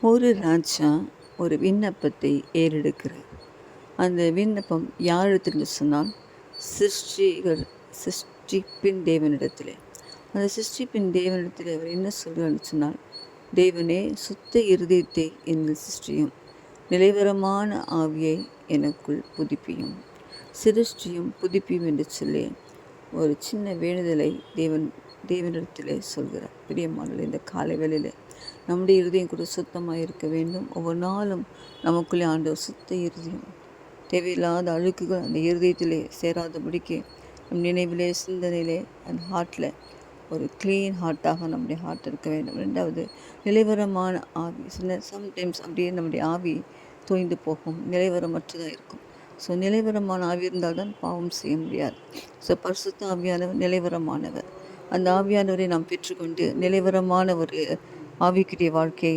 ஒரு ராஜா ஒரு விண்ணப்பத்தை ஏறெடுக்கிறார். அந்த விண்ணப்பம் யாரிடத்தில் சொன்னால் சிருஷ்டிப்பின் தேவனிடத்திலே. அந்த சிருஷ்டிப்பின் தேவனிடத்தில் அவர் என்ன சொல்கிறான்னு சொன்னால், தேவனே, சுத்த இருதயத்தை என்னில் சிருஷ்டியும், நிலைவரமான ஆவியை எனக்குள் புதுப்பியும். சிருஷ்டியும் புதுப்பியும் என்று சொல்லி ஒரு சின்ன வேண்டுதலை தேவனிடத்திலே சொல்கிறார். பிரியமானவர்களே, இந்த காலை வேளையிலே நம்முடைய இருதயம் கூட சுத்தமாக இருக்க வேண்டும். ஒவ்வொரு நாளும் நமக்குள்ளே ஆண்டவர் சுத்த இருதயம், தேவையில்லாத அழுக்குகள் அந்த இருதயத்திலே சேராதபடிக்கு நம் நினைவிலே, சிந்தனையிலே, அந்த ஹார்ட்டில் ஒரு க்ளீன் ஹார்ட்டாக நம்முடைய ஹார்ட் இருக்க வேண்டும். ரெண்டாவது, நிலைவரமான ஆவி. சம்டைம்ஸ் அப்படியே நம்முடைய ஆவி தோய்ந்து போகும், நிலைவரமற்றதாக இருக்கும். ஸோ நிலைவரமான ஆவி இருந்தால் தான் பாவம் செய்ய முடியாது. ஸோ பரிசுத்த ஆவியானவர் நிலைவரமானவர். அந்த ஆவியானவரை நாம் பெற்றுக்கொண்டு நிலைவரமான ஒரு ஆவிக்குரிய வாழ்க்கையை